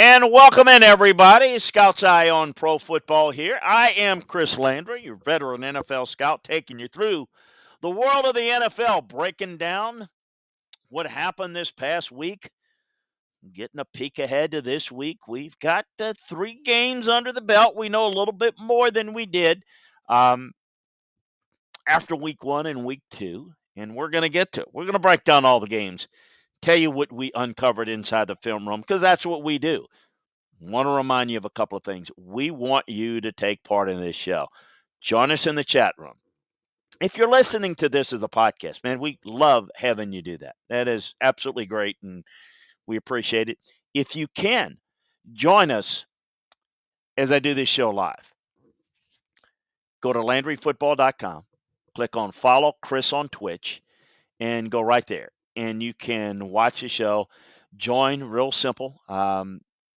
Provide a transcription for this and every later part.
And welcome in, everybody. Scout's Eye on Pro Football here. I am Chris Landry, your veteran NFL scout, taking you through the world of the NFL, breaking down what happened this past week, getting a peek ahead to this week. We've got 3 games under the belt. We know a little bit more than we did um, after week 1 and week 2, and we're going to get to it. We're going to break down all the games, tell you what we uncovered inside the film room, because that's what we do. Want to remind you of a couple of things. We want you to take part in this show. Join us in the chat room. If you're listening to this as a podcast, man, we love having you do that. That is absolutely great, and we appreciate it. If you can, join us as I do this show live. Go to LandryFootball.com, click on Follow Chris on Twitch, and go right there. And you can watch the show. Join, real simple.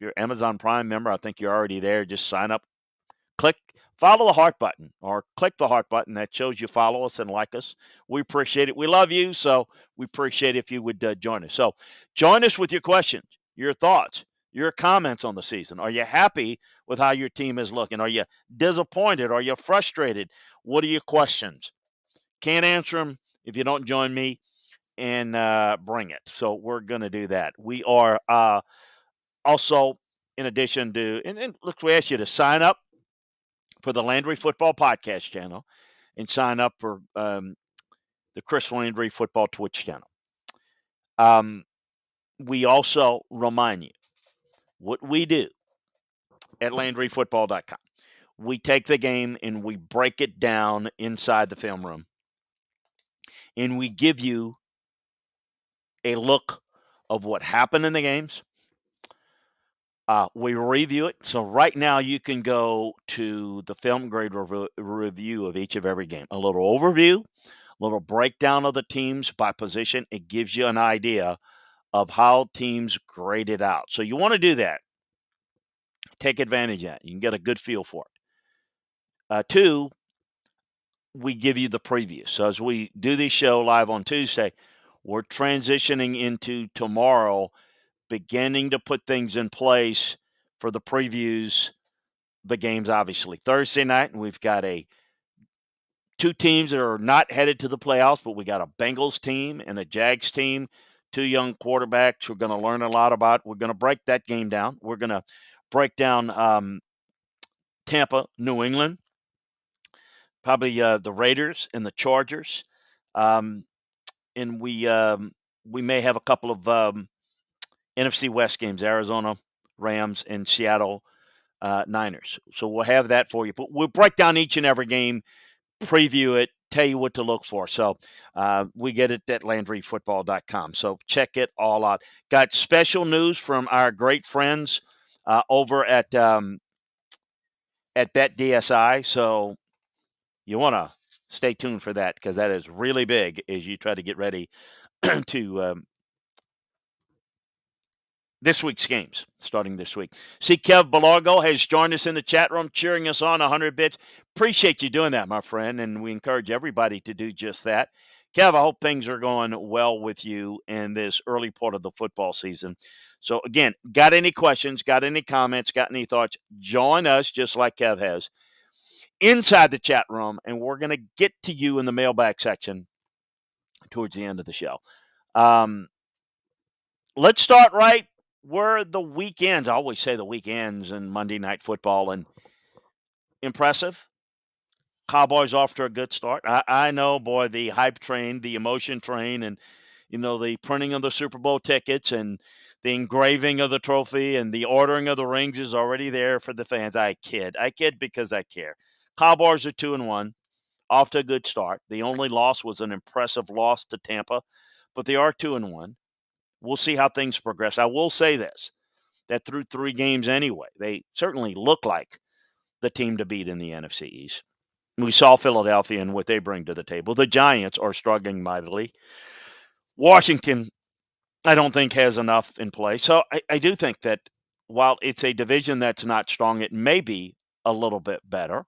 You're Amazon Prime member. I think you're already there. Just sign up. Follow the heart button or click the heart button that shows you follow us and like us. We appreciate it. We love you, so we appreciate if you would join us. So join us with your questions, your thoughts, your comments on the season. Are you happy with how your team is looking? Are you disappointed? Are you frustrated? What are your questions? Can't answer them if you don't join me and bring it. So we're going to do that. We are also, in addition to, and look, we ask you to sign up for the Landry Football Podcast channel and sign up for the Chris Landry Football Twitch channel. We also remind you what we do at LandryFootball.com. We take the game and we break it down inside the film room, and we give you a look of what happened in the games. We review it. So right now you can go to the film grade review of each of every game. A little overview, a little breakdown of the teams by position. It gives you an idea of how teams graded out. So you want to do that. Take advantage of that. You can get a good feel for it. 2, we give you the preview. So as we do this show live on Tuesday, we're transitioning into tomorrow, beginning to put things in place for the previews. The games, obviously. Thursday night, and we've got 2 teams that are not headed to the playoffs, but we got a Bengals team and a Jags team, 2 young quarterbacks we're going to learn a lot about. We're going to break that game down. We're going to break down Tampa, New England, probably the Raiders and the Chargers. And we may have a couple of NFC West games, Arizona Rams and Seattle Niners. So we'll have that for you. But we'll break down each and every game, preview it, tell you what to look for. So we get it at LandryFootball.com. So check it all out. Got special news from our great friends over at BetDSI. So you want to stay tuned for that, because that is really big as you try to get ready to this week's games, starting this week. See, Kev Belargo has joined us in the chat room, cheering us on 100 bits. Appreciate you doing that, my friend, and we encourage everybody to do just that. Kev, I hope things are going well with you in this early part of the football season. So, again, got any questions, got any comments, got any thoughts, join us, just like Kev has, inside the chat room, and we're going to get to you in the mailbag section towards the end of the show. Let's start right where the weekends. I always say the weekends and Monday Night Football, and impressive. Cowboys off to a good start. I know, boy, the hype train, the emotion train, and the printing of the Super Bowl tickets and the engraving of the trophy and the ordering of the rings is already there for the fans. I kid because I care. Cowboys are 2-1, off to a good start. The only loss was an impressive loss to Tampa, but they are 2-1. We'll see how things progress. I will say this, that through 3 games anyway, they certainly look like the team to beat in the NFC East. We saw Philadelphia and what they bring to the table. The Giants are struggling mightily. Washington, I don't think, has enough in play. So I do think that while it's a division that's not strong, it may be a little bit better.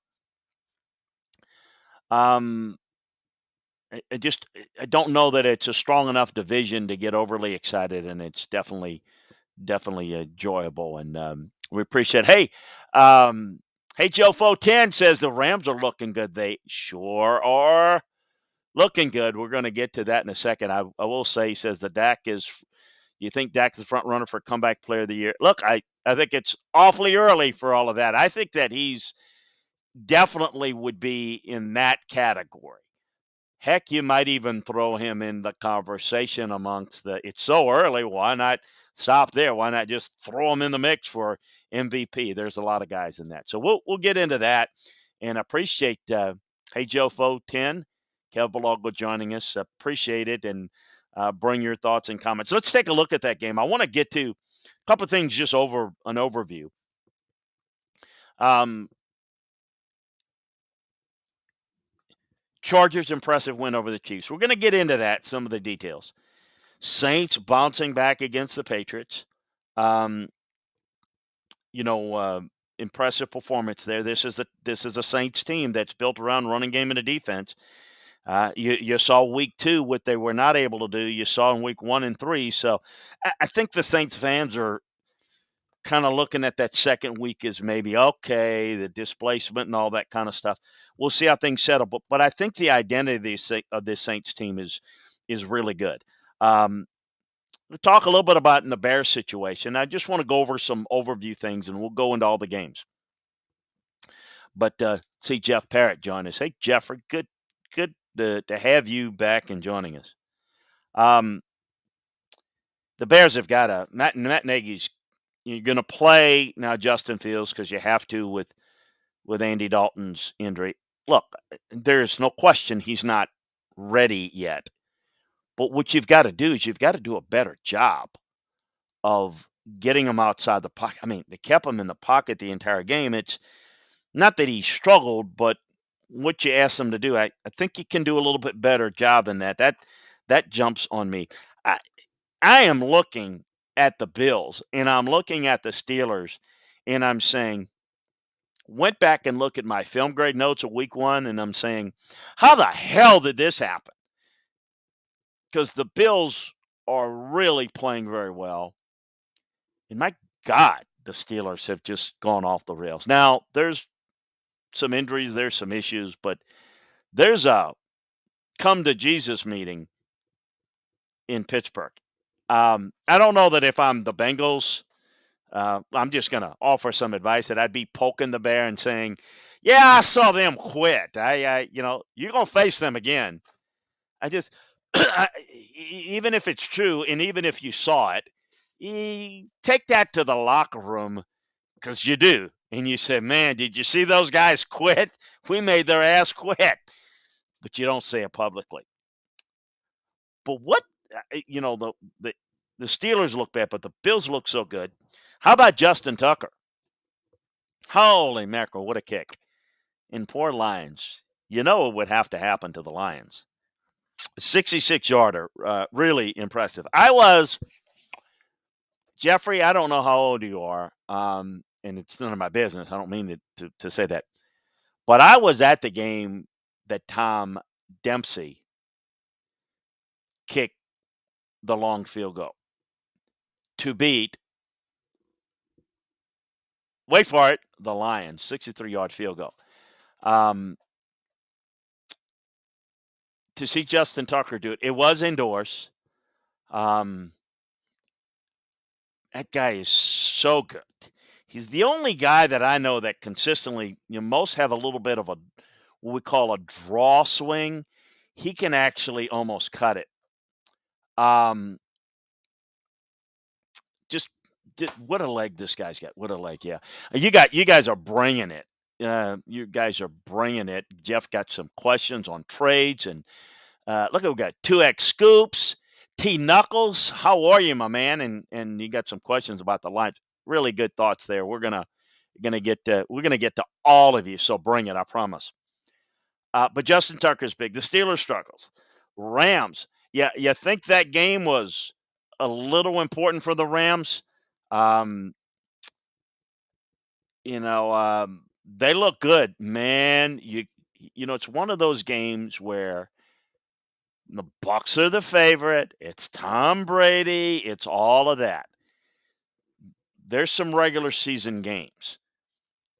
I don't know that it's a strong enough division to get overly excited, and it's definitely definitely enjoyable, and we appreciate. Hey, Joe Fo 10 says the Rams are looking good. They sure are looking good. We're going to get to that in a second. I will say, he says the Dak is. You think Dak's the front runner for comeback player of the year? Look, I think it's awfully early for all of that. I think that he's definitely would be in that category. Heck, you might even throw him in the conversation amongst the. It's so early. Why not stop there? Why not just throw him in the mix for MVP? There's a lot of guys in that. So we'll get into that, and appreciate. Hey, Joe Fo 10, Kev Balago joining us. Appreciate it, and bring your thoughts and comments. Let's take a look at that game. I want to get to a couple of things just over an overview. Um, Chargers impressive win over the Chiefs. We're going to get into that, some of the details. Saints bouncing back against the Patriots. Um, you know, impressive performance there. This is a Saints team that's built around running game and a defense. You saw week 2 what they were not able to do. You saw in week 1 and 3. So I think the Saints fans are kind of looking at that second week as maybe okay, the displacement and all that kind of stuff. We'll see how things settle, but I think the identity of this Saints team is really good. We'll talk a little bit about in the Bears situation. I just want to go over some overview things, and we'll go into all the games. But see Jeff Parrott join us. Hey Jeffrey, good to have you back and joining us. The Bears have got Matt Nagy's. You're going to play now Justin Fields because you have to with Andy Dalton's injury. Look, there's no question he's not ready yet. But what you've got to do is you've got to do a better job of getting him outside the pocket. I mean, they kept him in the pocket the entire game. It's not that he struggled, but what you asked him to do, I think he can do a little bit better job than that. That jumps on me. I am looking at the Bills and I'm looking at the Steelers and I'm saying, went back and looked at my film grade notes of week 1 and I'm saying, how the hell did this happen? Because the Bills are really playing very well. And my God, the Steelers have just gone off the rails. Now, there's some injuries, there's some issues, but there's a come to Jesus meeting in Pittsburgh. I don't know that if I'm the Bengals, I'm just going to offer some advice that I'd be poking the bear and saying, yeah, I saw them quit. You're going to face them again. I just, even if it's true, and even if you saw it, take that to the locker room because you do. And you say, man, did you see those guys quit? We made their ass quit. But you don't say it publicly. But what, the Steelers look bad, but the Bills look so good. How about Justin Tucker? Holy mackerel, what a kick. And poor Lions. You know it would have to happen to the Lions. 66-yarder, really impressive. Jeffrey, I don't know how old you are, and it's none of my business. I don't mean to say that. But I was at the game that Tom Dempsey kicked the long field goal to beat, wait for it, the Lions, 63-yard field goal. To see Justin Tucker do it, it was indoors. That guy is so good. He's the only guy that I know that consistently, most have a little bit of what we call a draw swing. He can actually almost cut it. Just what a leg this guy's got. What a leg, yeah. You guys are bringing it. You guys are bringing it. Jeff got some questions on trades, and look, we got 2X Scoops, T Knuckles. How are you, my man? And you got some questions about the Lions. Really good thoughts there. We're gonna get to all of you. So bring it. I promise. But Justin Tucker's big. The Steelers struggles. Rams. Yeah, you think that game was a little important for the Rams? They look good, man. It's one of those games where the Bucs are the favorite. It's Tom Brady. It's all of that. there's some regular season games,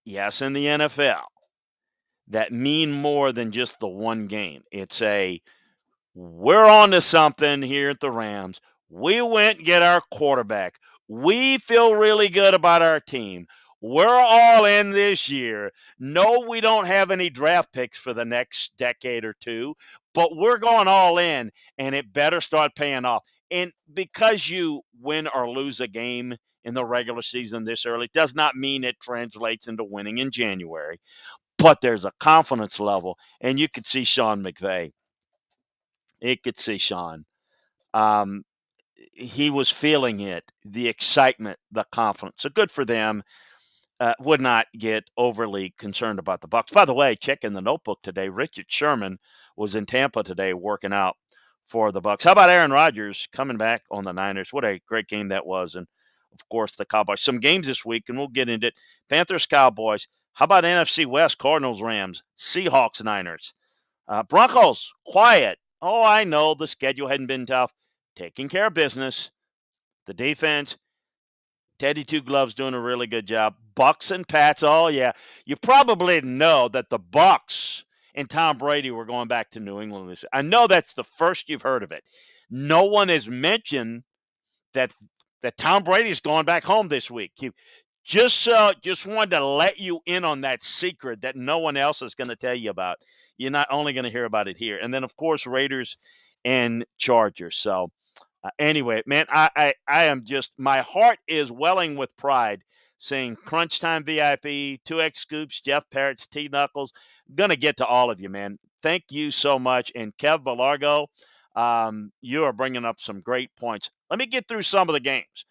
yes, in the NFL, that mean more than just the one game. It's we're on to something here at the Rams. We went and get our quarterback. We feel really good about our team. We're all in this year. No, we don't have any draft picks for the next decade or two, but we're going all in, and it better start paying off. And because you win or lose a game in the regular season this early does not mean it translates into winning in January, but there's a confidence level, and you could see Sean McVay. It could see Sean. Um, he was feeling it, the excitement, the confidence. So good for them. Would not get overly concerned about the Bucs. By the way, check in the notebook today. Richard Sherman was in Tampa today working out for the Bucs. How about Aaron Rodgers coming back on the Niners? What a great game that was, and of course the Cowboys. Some games this week, and we'll get into it. Panthers, Cowboys. How about NFC West? Cardinals, Rams, Seahawks, Niners. Broncos, quiet. Oh, I know the schedule hadn't been tough. Taking care of business. The defense, Teddy Two Gloves doing a really good job. Bucks and Pats, oh yeah. You probably know that the Bucks and Tom Brady were going back to New England this year. I know that's the first you've heard of it. No one has mentioned that Tom Brady's going back home this week. Just wanted to let you in on that secret that no one else is going to tell you about. You're not only going to hear about it here. And then, of course, Raiders and Chargers. So, anyway, man, I am just, my heart is welling with pride seeing Crunch Time VIP, 2X Scoops, Jeff Parrott's, T Knuckles. Going to get to all of you, man. Thank you so much. And Kev Belargo, you are bringing up some great points. Let me get through some of the games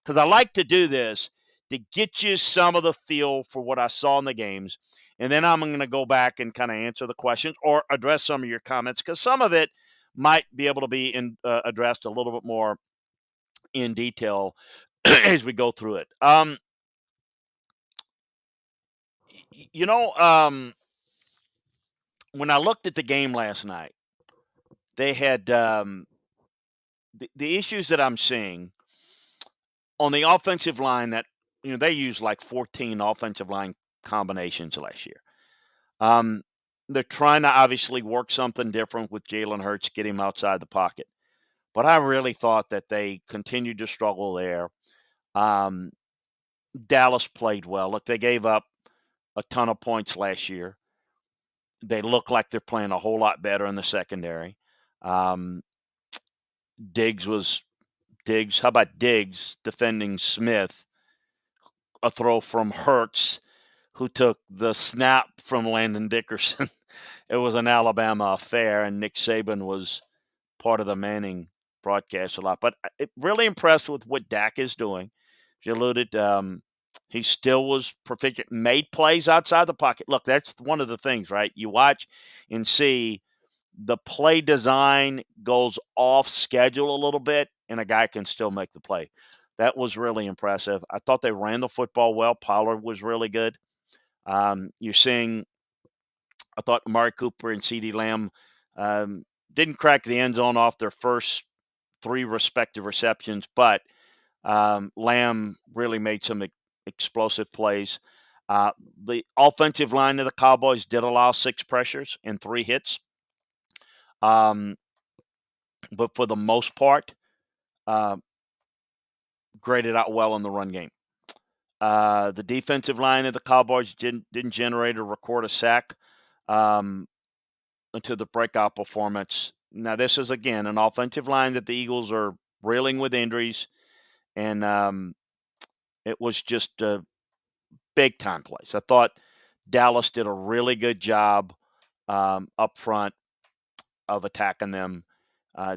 because I like to do this to get you some of the feel for what I saw in the games. And then I'm going to go back and kind of answer the questions or address some of your comments because some of it might be able to be addressed a little bit more in detail as we go through it. You know, when I looked at the game last night, they had the issues that I'm seeing on the offensive line that, they used like 14 offensive line combinations last year. They're trying to obviously work something different with Jalen Hurts, get him outside the pocket. But I really thought that they continued to struggle there. Dallas played well. Look, they gave up a ton of points last year. They look like they're playing a whole lot better in the secondary. Um, Diggs. How about Diggs defending Smith? A throw from Hurts, who took the snap from Landon Dickerson. It was an Alabama affair, and Nick Saban was part of the Manning broadcast a lot. But really impressed with what Dak is doing. As you alluded, he still was proficient, made plays outside the pocket. Look, that's one of the things, right? You watch and see the play design goes off schedule a little bit, and a guy can still make the play. That was really impressive. I thought they ran the football well. Pollard was really good. You're seeing, I thought Amari Cooper and CeeDee Lamb didn't crack the end zone off their first 3 respective receptions, but Lamb really made some explosive plays. The offensive line of the Cowboys did allow 6 pressures and 3 hits. But for the most part, graded out well in the run game. The defensive line of the Cowboys didn't generate or record a sack until the breakout performance. Now, this is, again, an offensive line that the Eagles are reeling with injuries, and it was just a big-time place. I thought Dallas did a really good job up front of attacking them.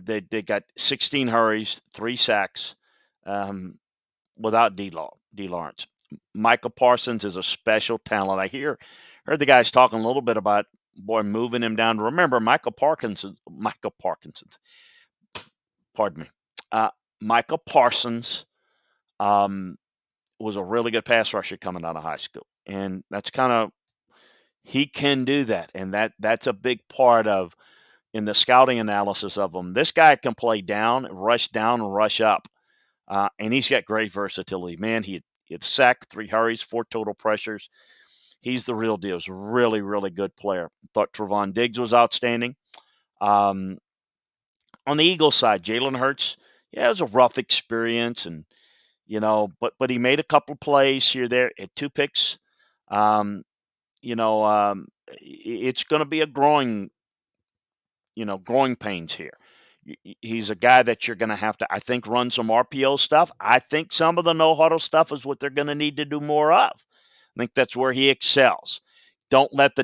They got 16 hurries, 3 sacks without D. Lawrence. Micah Parsons is a special talent. I heard the guys talking a little bit about moving him down. Remember, Micah Parsons. Pardon me. Micah Parsons was a really good pass rusher coming out of high school, and that's kind of, he can do that, and that's a big part of in the scouting analysis of him. This guy can play down, rush up, and he's got great versatility. Man, He had a sack, 3 hurries, 4 total pressures. He's the real deal. He's a really, really good player. Thought Trevon Diggs was outstanding. On the Eagles side, Jalen Hurts, yeah, it was a rough experience, and but he made a couple plays here there, had 2 picks. Um, it's going to be a growing pains here. He's a guy that you're going to have to, I think, run some RPO stuff. I think some of the no huddle stuff is what they're going to need to do more of. I think that's where he excels. Don't let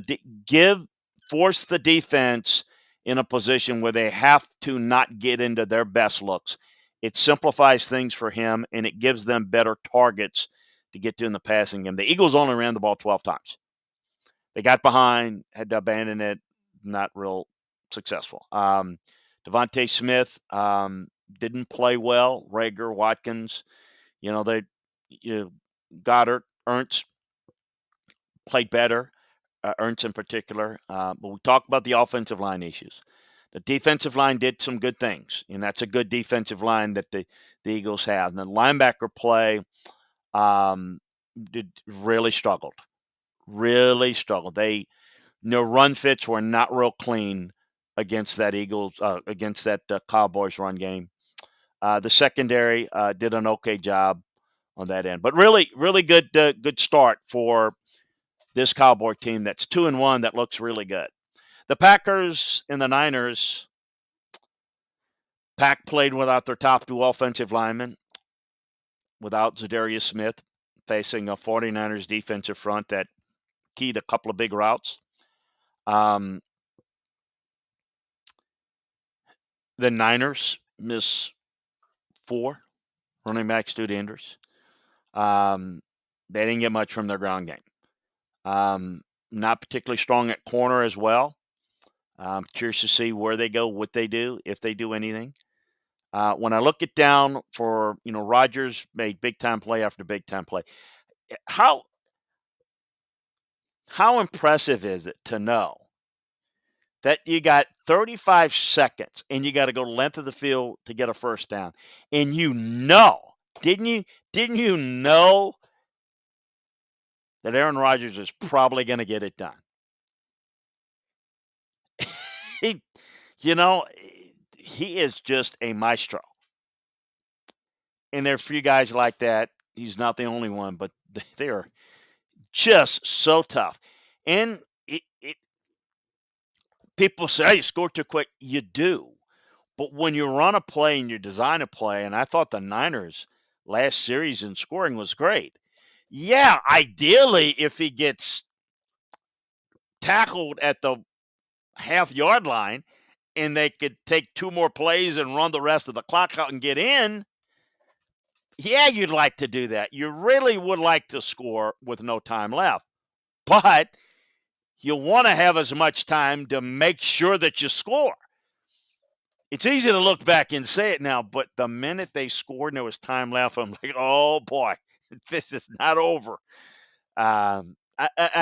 force the defense in a position where they have to not get into their best looks. It simplifies things for him, and it gives them better targets to get to in the passing game. The Eagles only ran the ball 12 times. They got behind, had to abandon it, not real successful. DeVonta Smith didn't play well. Rager, Watkins, Goddard, Ernst played better. Ernst in particular. But we talked about the offensive line issues. The defensive line did some good things, and that's a good defensive line that the Eagles have. And the linebacker play really struggled. Really struggled. Run fits were not real clean against that Cowboys run game. The secondary did an okay job on that end, but really, really good start for this Cowboy team. That's 2-1. That looks really good. The Packers and the Niners. Pack played without their top 2 offensive linemen, without Zadarius Smith, facing a 49ers defensive front that keyed a couple of big routes. The Niners miss 4 running backs due to injuries. They didn't get much from their ground game. Not particularly strong at corner as well. I'm curious to see where they go, what they do, if they do anything. When I look it down for, Rodgers made big-time play after big-time play. How impressive is it to know that you got 35 seconds and you got to go length of the field to get a first down? And didn't you know that Aaron Rodgers is probably going to get it done? He is just a maestro. And there are a few guys like that. He's not the only one, but they are just so tough. And people say, "Hey, you scored too quick." You do. But when you run a play and you design a play, and I thought the Niners last series in scoring was great. Yeah, ideally, if he gets tackled at the half-yard line and they could take 2 more plays and run the rest of the clock out and get in, yeah, you'd like to do that. You really would like to score with no time left. But you want to have as much time to make sure that you score. It's easy to look back and say it now, but the minute they scored and there was time left, I'm like, oh boy, this is not over. I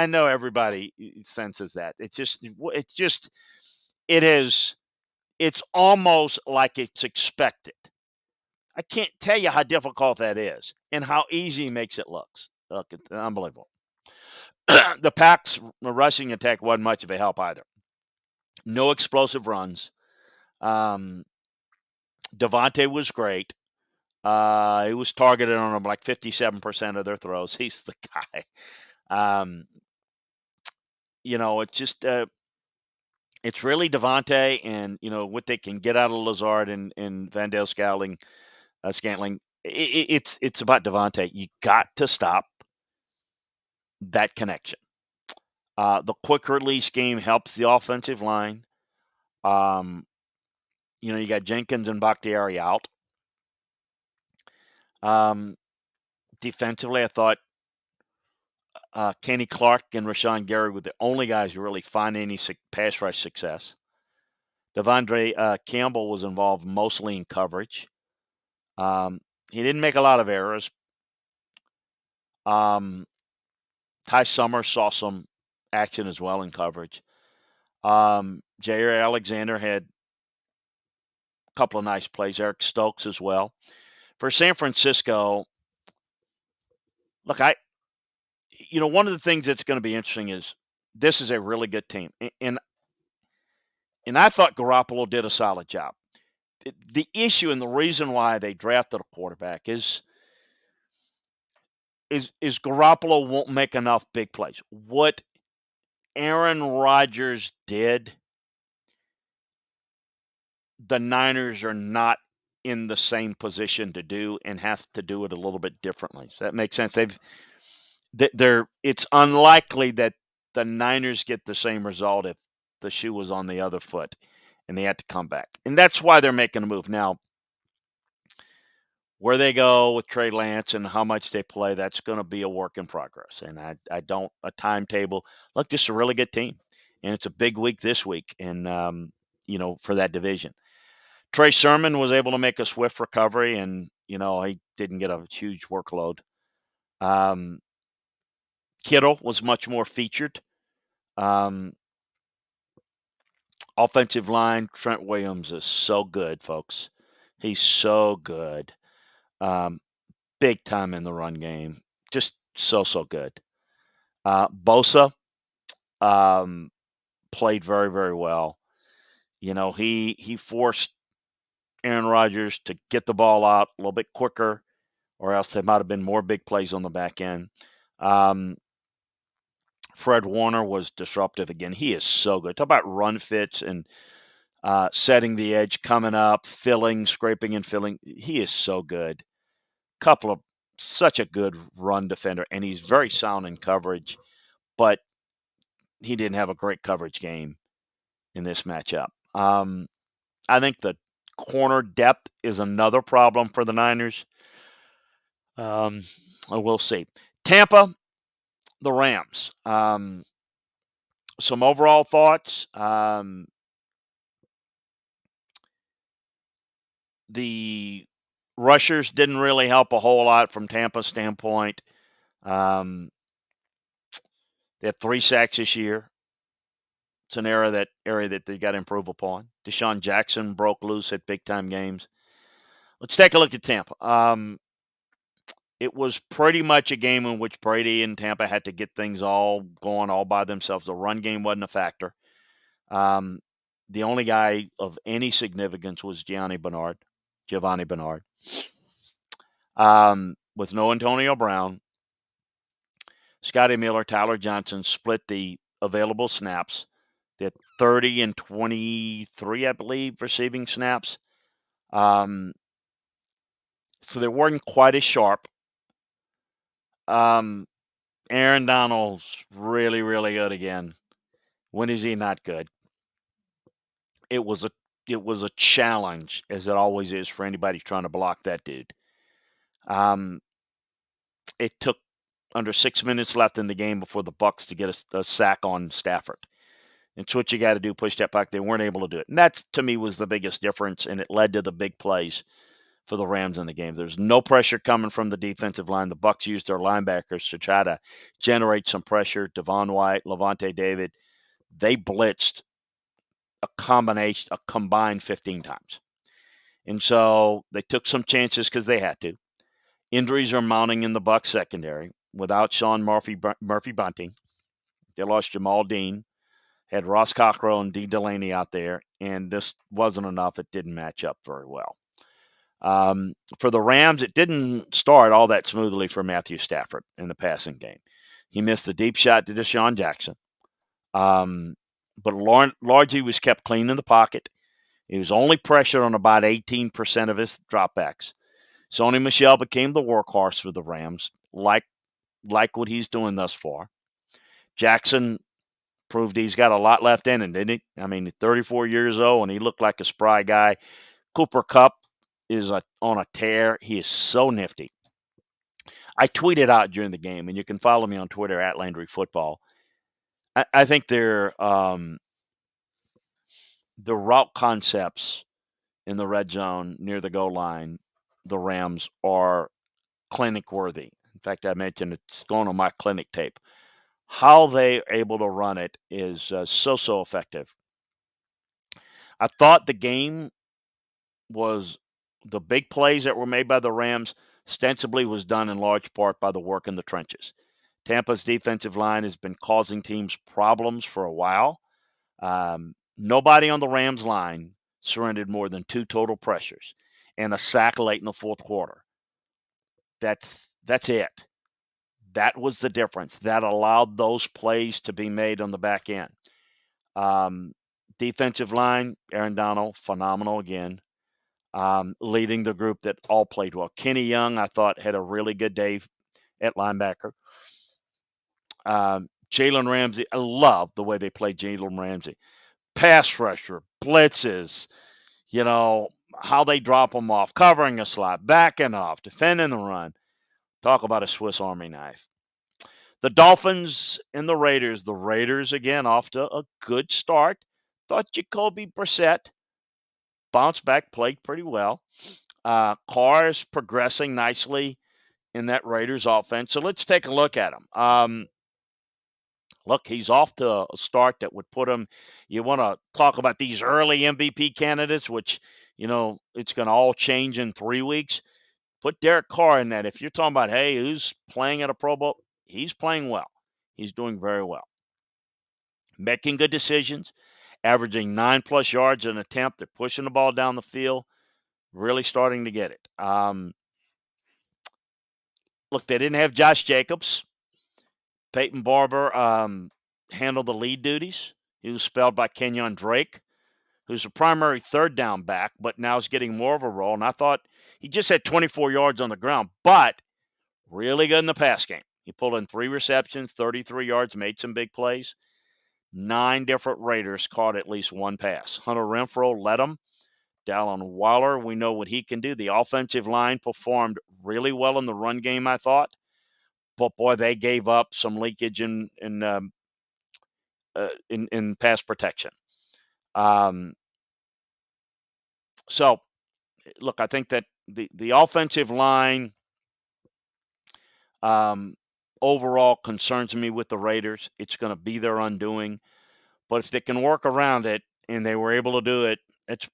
know everybody senses that. It's almost like it's expected. I can't tell you how difficult that is and how easy it makes it look. It's unbelievable. The Packs' rushing attack wasn't much of a help either. No explosive runs. Davante was great. He was targeted on them like 57% of their throws. He's the guy. It's really Davante and, what they can get out of Lazard and Vandale Scantling. It's about Davante. You got to stop that connection. The quick release game helps the offensive line. You got Jenkins and Bakhtiari out. Defensively, I thought Kenny Clark and Rashawn Gary were the only guys who really find any pass rush success. Devondre Campbell was involved mostly in coverage. He didn't make a lot of errors. Ty Summers saw some action as well in coverage. Jair Alexander had a couple of nice plays. Eric Stokes as well. For San Francisco, look, one of the things that's going to be interesting is this is a really good team, and I thought Garoppolo did a solid job. The issue and the reason why they drafted a quarterback is Garoppolo won't make enough big plays. What Aaron Rodgers did, the Niners are not in the same position to do and have to do it a little bit differently. Does that make sense? It's unlikely that the Niners get the same result if the shoe was on the other foot and they had to come back. And that's why they're making a move. Now, where they go with Trey Lance and how much they play, that's going to be a work in progress. And I don't a timetable. Look, this is a really good team, and it's a big week this week, and for that division. Trey Sermon was able to make a swift recovery, and he didn't get a huge workload. Kittle was much more featured. Offensive line, Trent Williams is so good, folks. He's so good. Big time in the run game. Just so good. Bosa played very, very well. He forced Aaron Rodgers to get the ball out a little bit quicker, or else there might have been more big plays on the back end. Fred Warner was disruptive again. He is so good. Talk about run fits and setting the edge, coming up, scraping and filling. He is so good. Such a good run defender, and he's very sound in coverage, but he didn't have a great coverage game in this matchup. I think the corner depth is another problem for the Niners. We'll see. Tampa, the Rams. Some overall thoughts. The rushers didn't really help a whole lot from Tampa's standpoint. They have 3 sacks this year. It's an area that they got to improve upon. Deshaun Jackson broke loose at big-time games. Let's take a look at Tampa. It was pretty much a game in which Brady and Tampa had to get things all going all by themselves. The run game wasn't a factor. The only guy of any significance was Giovanni Bernard. With no Antonio Brown, Scotty Miller, Tyler Johnson split the available snaps. They had 30 and 23, I believe, receiving snaps. So they weren't quite as sharp. Aaron Donald's really, really good again. When is he not good? It was a challenge, as it always is for anybody trying to block that dude. It took under 6 minutes left in the game before the Bucs to get a sack on Stafford. It's what you got to do, push that back. They weren't able to do it. And that, to me, was the biggest difference, and it led to the big plays for the Rams in the game. There's no pressure coming from the defensive line. The Bucs used their linebackers to try to generate some pressure. Devon White, Levante David, they blitzed a combined 15 times. And so they took some chances because they had to. Injuries are mounting in the Bucs secondary. Without Sean Murphy-Bunting, they lost Jamal Dean, had Ross Cockrell and Dee Delaney out there, and this wasn't enough. It didn't match up very well. For the Rams, it didn't start all that smoothly for Matthew Stafford in the passing game. He missed the deep shot to Deshaun Jackson. But largely was kept clean in the pocket. He was only pressured on about 18% of his dropbacks. Sony Michel became the workhorse for the Rams, like what he's doing thus far. Jackson proved he's got a lot left in him, didn't he? I mean, 34 years old, and he looked like a spry guy. Cooper Kupp is on a tear. He is so nifty. I tweeted out during the game, and you can follow me on Twitter at Landry Football. I think the route concepts in the red zone near the goal line, the Rams are clinic worthy. In fact, I mentioned it's going on my clinic tape. How they're able to run it is so effective. I thought the game was the big plays that were made by the Rams ostensibly was done in large part by the work in the trenches. Tampa's defensive line has been causing teams problems for a while. Nobody on the Rams line surrendered more than 2 total pressures and a sack late in the fourth quarter. That's it. That was the difference. That allowed those plays to be made on the back end. Defensive line, Aaron Donald, phenomenal again, leading the group that all played well. Kenny Young, I thought, had a really good day at linebacker. Jalen Ramsey, I love the way they played Jalen Ramsey. Pass rusher, blitzes, how they drop them off, covering a slot, backing off, defending the run. Talk about a Swiss Army knife. The Dolphins and the Raiders, again, off to a good start. Thought Jacoby Brissett bounced back, played pretty well. Carr is progressing nicely in that Raiders offense. So let's take a look at him. Look, he's off to a start that would put him, you want to talk about these early MVP candidates, which, it's going to all change in 3 weeks. Put Derek Carr in that. If you're talking about, hey, who's playing at a Pro Bowl, he's playing well. He's doing very well. Making good decisions, averaging 9+ yards an attempt. They're pushing the ball down the field, really starting to get it. Look, they didn't have Josh Jacobs. Peyton Barber handled the lead duties. He was spelled by Kenyon Drake, who's a primary third down back, but now is getting more of a role. And I thought he just had 24 yards on the ground, but really good in the pass game. He pulled in 3 receptions, 33 yards, made some big plays. 9 different Raiders caught at least 1 pass. Hunter Renfrow led them. Dallin Waller, we know what he can do. The offensive line performed really well in the run game, I thought. But, boy, they gave up some leakage in pass protection. So, look, I think that the offensive line overall concerns me with the Raiders. It's going to be their undoing. But if they can work around it, and they were able to do it, it's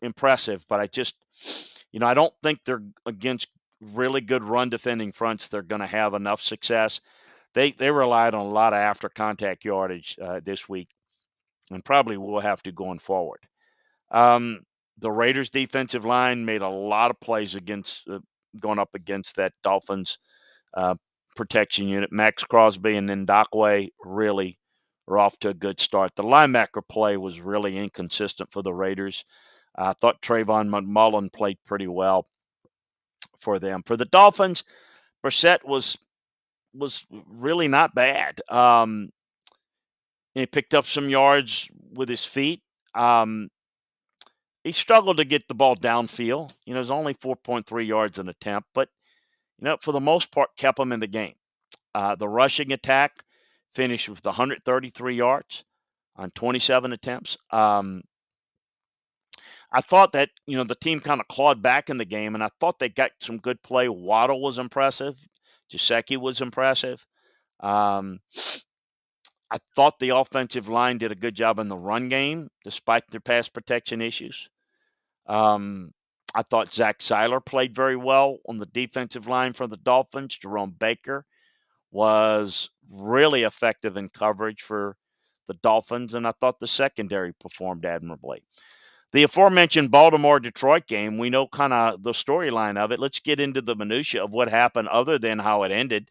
impressive. But I just, I don't think they're against really good run defending fronts. They're going to have enough success. They relied on a lot of after contact yardage this week, and probably will have to going forward. The Raiders defensive line made a lot of plays against going up against that Dolphins protection unit. Max Crosby and Ndakwe really are off to a good start. The linebacker play was really inconsistent for the Raiders. I thought Trayvon McMullen played pretty well for them. For the Dolphins, Brissett was really not bad. He picked up some yards with his feet. He struggled to get the ball downfield. It was only 4.3 yards an attempt, but for the most part, kept him in the game. The rushing attack finished with 133 yards on 27 attempts. I thought that, the team kind of clawed back in the game, and I thought they got some good play. Waddle was impressive. Gesicki was impressive. I thought the offensive line did a good job in the run game, despite their pass protection issues. I thought Zach Seiler played very well on the defensive line for the Dolphins. Jerome Baker was really effective in coverage for the Dolphins, and I thought the secondary performed admirably. The aforementioned Baltimore-Detroit game, we know kind of the storyline of it. Let's get into the minutia of what happened other than how it ended.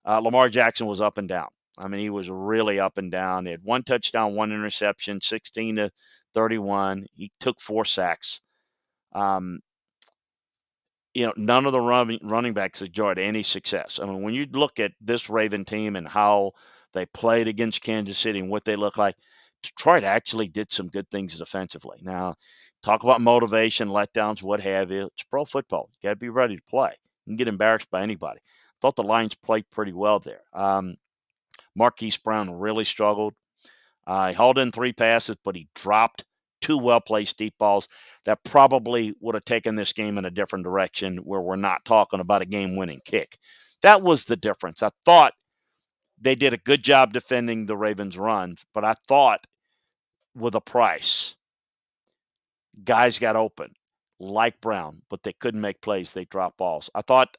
Lamar Jackson was up and down. I mean, he was really up and down. He had 1 touchdown, 1 interception, 16-31. He took 4 sacks. None of the running backs enjoyed any success. I mean, when you look at this Raven team and how they played against Kansas City and what they look like, Detroit actually did some good things defensively. Now, talk about motivation, letdowns, what have you. It's pro football. You got to be ready to play. You can get embarrassed by anybody. Thought the Lions played pretty well there. Marquise Brown really struggled. He hauled in 3 passes, but he dropped 2 well-placed deep balls that probably would have taken this game in a different direction, where we're not talking about a game-winning kick. That was the difference. I thought they did a good job defending the Ravens' runs, but I thought with a price, guys got open. like Brown, but they couldn't make plays. They dropped balls. I thought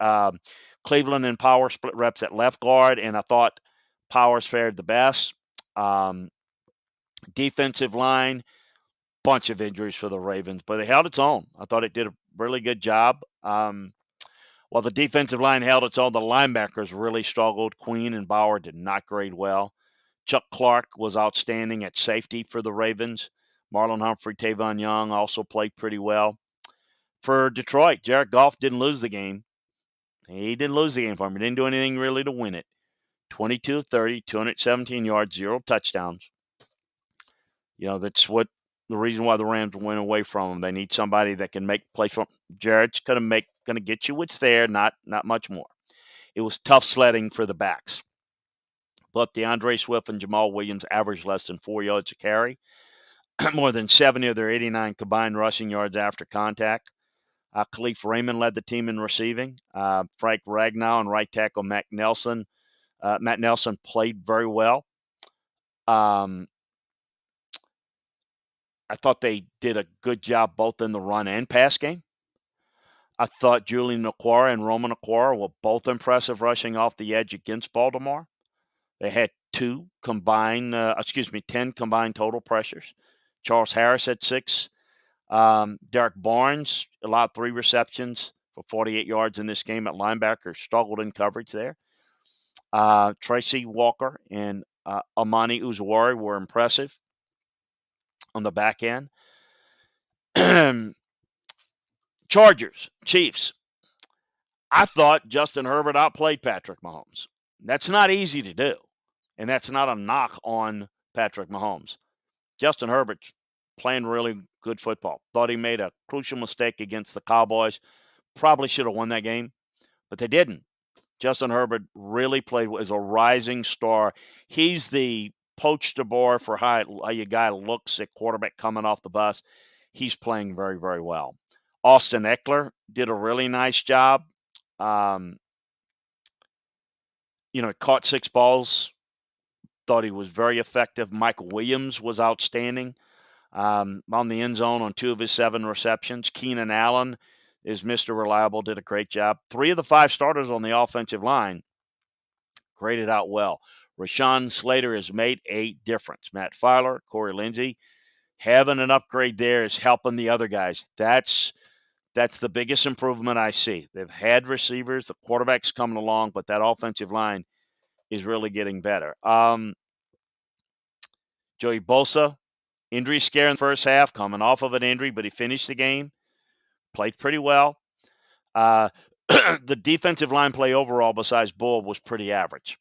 Cleveland and Power split reps at left guard, and I thought Powers fared the best. Defensive line, bunch of injuries for the Ravens, but it held its own. I thought it did a really good job. While the defensive line held its own, the linebackers really struggled. Queen and Bauer did not grade well. Chuck Clark was outstanding at safety for the Ravens. Marlon Humphrey, Tavon Young also played pretty well. For Detroit, Jared Goff didn't lose the game. He didn't lose the game for him. He didn't do anything really to win it. 22-30, 217 yards, 0 touchdowns. That's what the reason why the Rams went away from him. They need somebody that can make plays from Jared's going to get you what's there, not much more. It was tough sledding for the backs. But DeAndre Swift and Jamal Williams averaged less than 4 yards a carry. More than 70 of their 89 combined rushing yards after contact. Khalif Raymond led the team in receiving. Frank Ragnow and right tackle Matt Nelson. Matt Nelson played very well. I thought they did a good job both in the run and pass game. I thought Julian Okwara and Roman Okwara were both impressive rushing off the edge against Baltimore. They had 10 combined total pressures. Charles Harris had 6. Derek Barnes allowed 3 receptions for 48 yards in this game at linebacker, struggled in coverage there. Tracy Walker and Amani Uzwari were impressive on the back end. Chargers, Chiefs. I thought Justin Herbert outplayed Patrick Mahomes. That's not easy to do, and that's not a knock on Patrick Mahomes. Justin Herbert's playing really good football. Thought he made a crucial mistake against the Cowboys. Probably should have won that game, but they didn't. Justin Herbert really played as a rising star. He's the poster boy for how your guy looks at quarterback coming off the bus. He's playing very, very well. Austin Eckler did a really nice job. Caught 6 balls. Thought he was very effective. Michael Williams was outstanding on the end zone on 2 of his 7 receptions. Keenan Allen is Mr. Reliable, did a great job. 3 of the 5 starters on the offensive line graded out well. Rashawn Slater has made a difference. Matt Filer, Corey Lindsey, having an upgrade there is helping the other guys. That's the biggest improvement I see. They've had receivers, the quarterback's coming along, but that offensive line is really getting better. Joey Bosa, injury scare in the first half, coming off of an injury, but he finished the game, played pretty well. The defensive line play overall, besides Bull, was pretty average.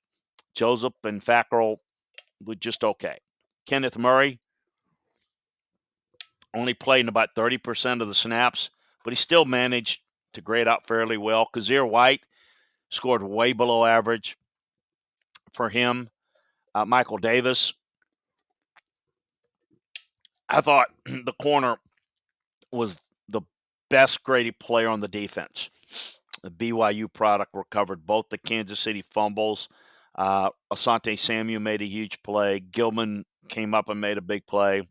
Joseph and Fackrell were just okay. Kenneth Murray only played in about 30% of the snaps, but he still managed to grade out fairly well. Kazir White scored way below average for him. Michael Davis, I thought the corner was the best graded player on the defense. The BYU product recovered both the Kansas City fumbles. Asante Samuel made a huge play. Gilman came up and made a big play.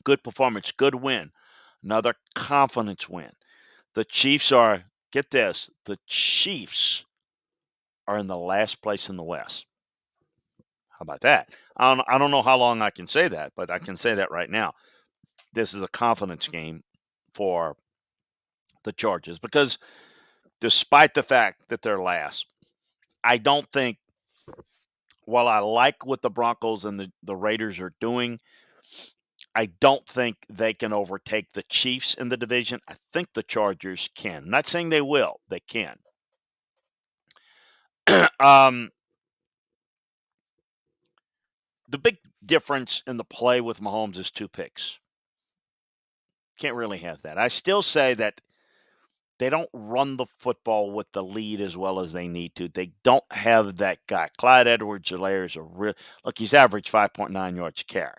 Good performance, good win. Another confidence win. The Chiefs are, get this, the Chiefs are in the last place in the West. How about that? I don't know how long I can say that, but I can say that right now. This is a confidence game for the Chargers because despite the fact that they're last, I don't think, while I like what the Broncos and the Raiders are doing, I don't think they can overtake the Chiefs in the division. I think the Chargers can. I'm not saying they will. They can. The big difference in the play with Mahomes is 2 picks. Can't really have that. I still say that they don't run the football with the lead as well as they need to. They don't have that guy. Clyde Edwards-Helaire is he's averaged 5.9 yards a carry.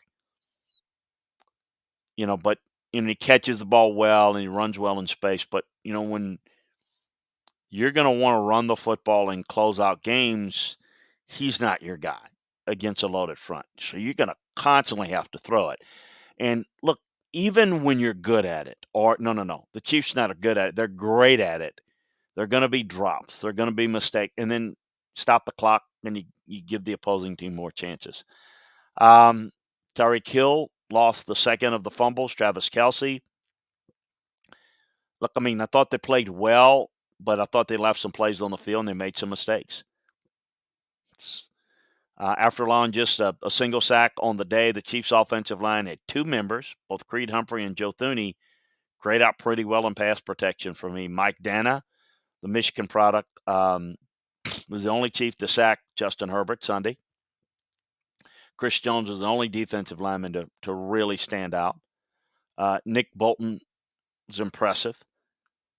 But he catches the ball well and he runs well in space. But, when you're going to want to run the football and close out games, he's not your guy against a loaded front. So you're going to constantly have to throw it. And look, even when you're good at it, or no, the Chiefs not are good at it. They're great at it. They're going to be drops. They're going to be mistakes, and then stop the clock, and you give the opposing team more chances. Tyreek Hill lost the second of the fumbles. Travis Kelce. Look, I mean, I thought they played well, but I thought they left some plays on the field and they made some mistakes. After allowing just a single sack on the day, the Chiefs' offensive line had two members, both Creed Humphrey and Joe Thuney, grayed out pretty well in pass protection for me. Mike Dana, the Michigan product, was the only Chief to sack Justin Herbert Sunday. Chris Jones was the only defensive lineman to really stand out. Nick Bolton was impressive.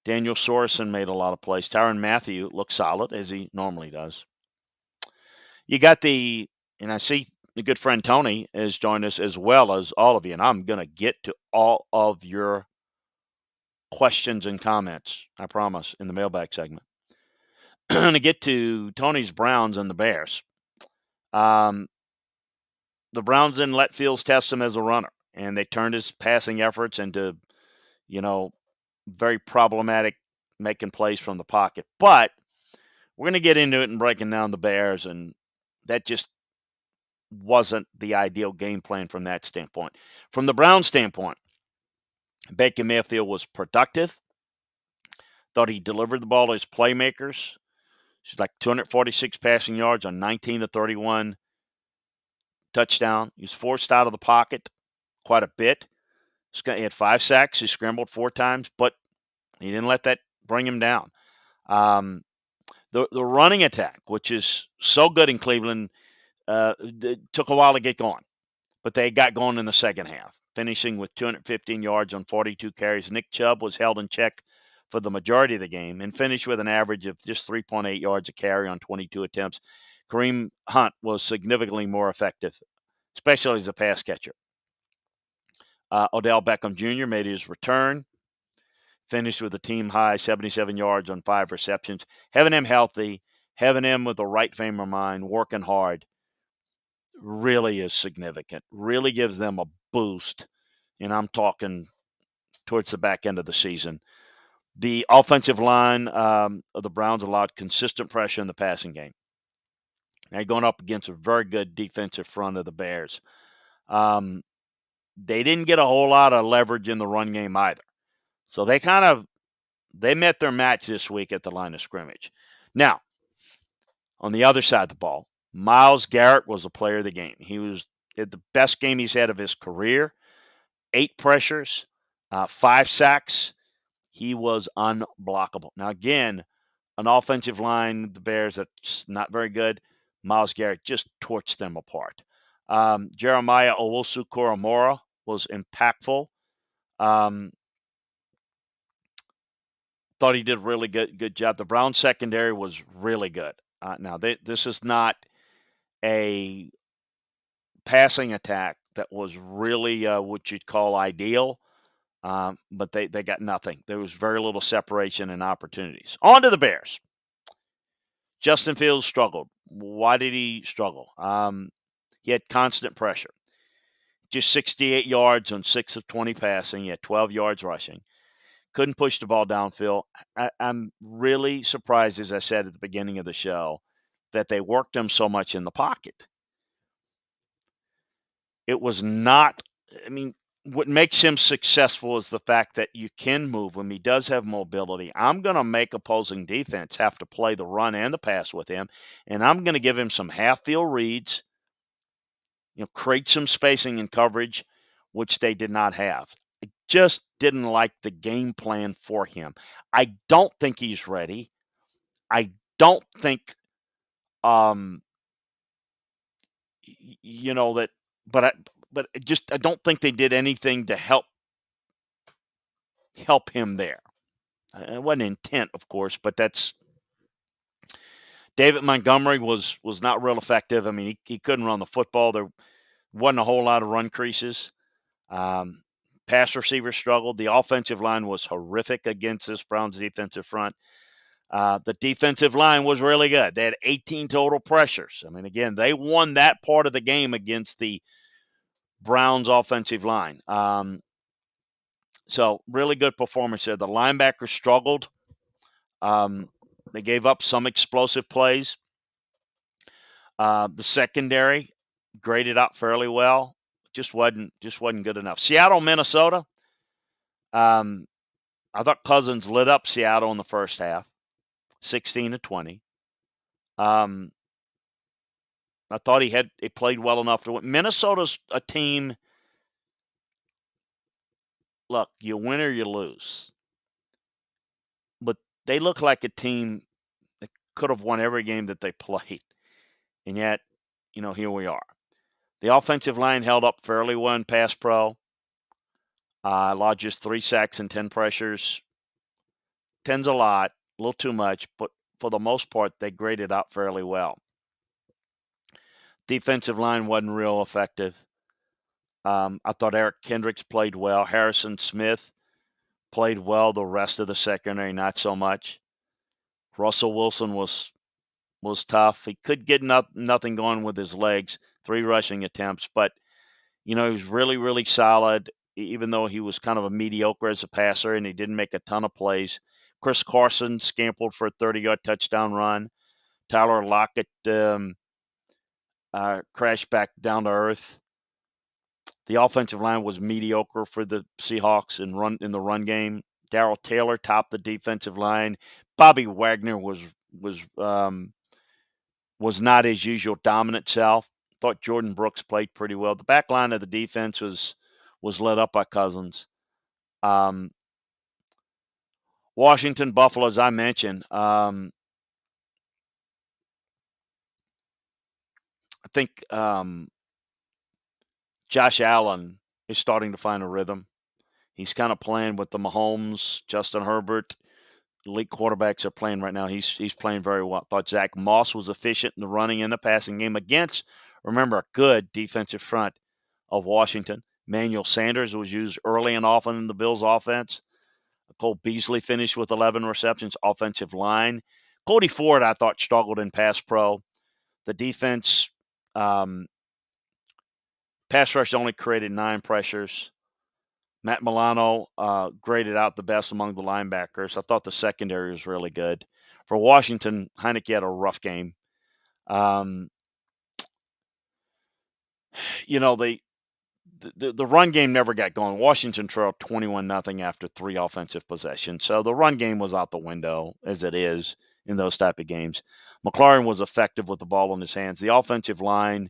Daniel Sorensen made a lot of plays. Tyrann Mathieu looked solid, as he normally does. You got and I see the good friend Tony has joined us as well as all of you, and I'm going to get to all of your questions and comments, I promise, in the mailbag segment. I'm going to get to Tony's Browns and the Bears. The Browns didn't let Fields test him as a runner, and they turned his passing efforts into, very problematic making plays from the pocket. But we're going to get into it and breaking down the Bears, and that just wasn't the ideal game plan from that standpoint. From the Browns standpoint, Baker Mayfield was productive. Thought he delivered the ball to his playmakers. She's like 246 passing yards on 19 to 31 touchdown. He was forced out of the pocket quite a bit. He had 5 sacks. He scrambled 4 times, but he didn't let that bring him down. The running attack, which is so good in Cleveland, it took a while to get going, but they got going in the second half, finishing with 215 yards on 42 carries. Nick Chubb was held in check for the majority of the game and finished with an average of just 3.8 yards a carry on 22 attempts. Kareem Hunt was significantly more effective, especially as a pass catcher. Odell Beckham Jr. made his return, finished with a team-high 77 yards on 5 receptions. Having him healthy, having him with the right frame of mind, working hard, really is significant. Really gives them a boost, and I'm talking towards the back end of the season. The offensive line of the Browns allowed consistent pressure in the passing game. Now you're going up against a very good defensive front of the Bears. They didn't get a whole lot of leverage in the run game either. So they met their match this week at the line of scrimmage. Now, on the other side of the ball, Myles Garrett was the player of the game. He had the best game he's had of his career. 8 pressures, 5 sacks. He was unblockable. Now, again, an offensive line, the Bears, that's not very good. Myles Garrett just torched them apart. Jeremiah Owusu-Koramoah was impactful. Thought he did a really good job. The Browns secondary was really good. Now, this is not a passing attack that was really what you'd call ideal, but they got nothing. There was very little separation and opportunities. On to the Bears. Justin Fields struggled. Why did he struggle? He had constant pressure. Just 68 yards on 6 of 20 passing. He had 12 yards rushing. Couldn't push the ball downfield. I'm really surprised, as I said at the beginning of the show, that they worked him so much in the pocket. It was not, what makes him successful is the fact that you can move him. He does have mobility. I'm going to make opposing defense have to play the run and the pass with him, and I'm going to give him some half-field reads, create some spacing and coverage, which they did not have. I just didn't like the game plan for him. I don't think he's ready. I don't think, that, but I don't think they did anything to help him there. It wasn't intent, of course, but that's David Montgomery was not real effective. He couldn't run the football. There wasn't a whole lot of run creases. Pass receivers struggled. The offensive line was horrific against this Browns defensive front. The defensive line was really good. They had 18 total pressures. Again, they won that part of the game against the Browns offensive line. So really good performance there. The linebackers struggled. They gave up some explosive plays. The secondary graded up fairly well. Just wasn't good enough. Seattle, Minnesota. Um, I thought Cousins lit up Seattle in the first half, 16-20. Um, I thought he played well enough to win. Minnesota's a team. Look, you win or you lose, but they look like a team that could have won every game that they played, and yet, here we are. The offensive line held up fairly well in pass pro. Allowed just 3 sacks and 10 pressures. 10's a lot, a little too much, but for the most part, they graded out fairly well. Defensive line wasn't real effective. I thought Eric Kendricks played well. Harrison Smith played well. The rest of the secondary, not so much. Russell Wilson was tough. He could get nothing going with his legs. 3 rushing attempts, but he was really, really solid. Even though he was kind of a mediocre as a passer and he didn't make a ton of plays. Chris Carson scampered for a 30-yard touchdown run. Tyler Lockett crashed back down to earth. The offensive line was mediocre for the Seahawks in the run game. Darrell Taylor topped the defensive line. Bobby Wagner was not his usual dominant self. Thought Jordan Brooks played pretty well. The back line of the defense was led up by Cousins. Washington, Buffalo, as I mentioned. I think Josh Allen is starting to find a rhythm. He's kind of playing with the Mahomes, Justin Herbert, elite quarterbacks are playing right now. He's playing very well. I thought Zach Moss was efficient in the running and the passing game against, remember, a good defensive front of Washington. Emmanuel Sanders was used early and often in the Bills' offense. Cole Beasley finished with 11 receptions. Offensive line. Cody Ford, I thought, struggled in pass pro. The defense, pass rush only created 9 pressures. Matt Milano graded out the best among the linebackers. I thought the secondary was really good. For Washington, Heinicke had a rough game. The run game never got going. Washington trailed 21-0 after 3 offensive possessions. So the run game was out the window, as it is in those type of games. McLaurin was effective with the ball in his hands. The offensive line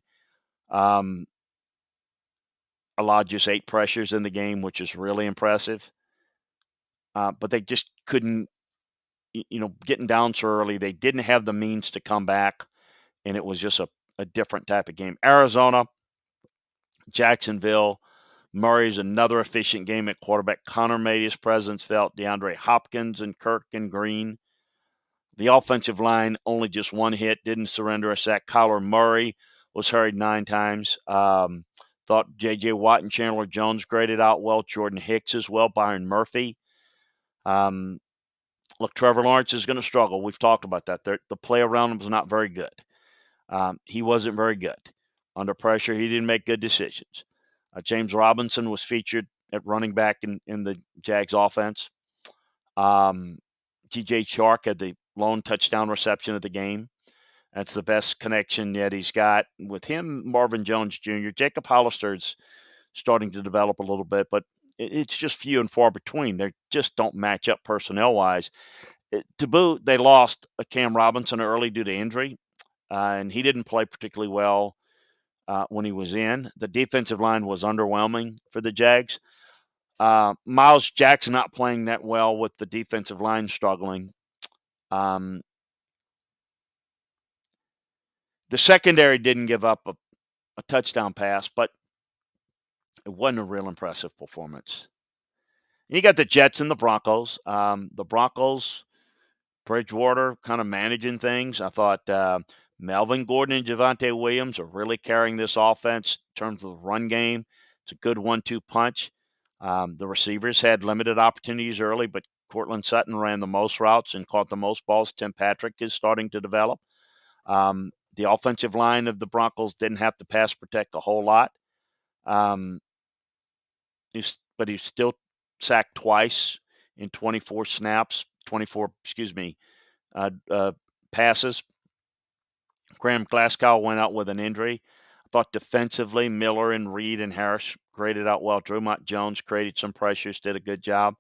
allowed just 8 pressures in the game, which is really impressive. But they just couldn't, getting down so early. They didn't have the means to come back, and it was just a different type of game. Arizona, Jacksonville, Murray's another efficient game at quarterback. Connor made his presence felt. DeAndre Hopkins and Kirk and Green. The offensive line, only just 1 hit, didn't surrender a sack. Kyler Murray was hurried 9 times. Thought J.J. Watt and Chandler Jones graded out well. Jordan Hicks as well. Byron Murphy. Look, Trevor Lawrence is going to struggle. We've talked about that. The play around him was not very good. He wasn't very good. Under pressure, he didn't make good decisions. James Robinson was featured at running back in the Jags offense. T.J. Chark had the lone touchdown reception of the game. That's the best connection that he's got. With him, Marvin Jones Jr., Jacob Hollister's starting to develop a little bit, but it's just few and far between. They just don't match up personnel-wise. To boot, they lost Cam Robinson early due to injury, and he didn't play particularly well when he was in. The defensive line was underwhelming for the Jags. Miles Jackson not playing that well with the defensive line struggling. The secondary didn't give up a touchdown pass, but it wasn't a real impressive performance. And you got the Jets and the Broncos. The Broncos, Bridgewater kind of managing things. I thought Melvin Gordon and Javonte Williams are really carrying this offense in terms of the run game. It's a good 1-2 punch. The receivers had limited opportunities early, but Cortland Sutton ran the most routes and caught the most balls. Tim Patrick is starting to develop. The offensive line of the Broncos didn't have to pass protect a whole lot. But he still sacked twice in 24 snaps, 24, passes. Graham Glasgow went out with an injury. I thought defensively, Miller and Reed and Harris graded out well. Drummond Jones created some pressures, did a good job.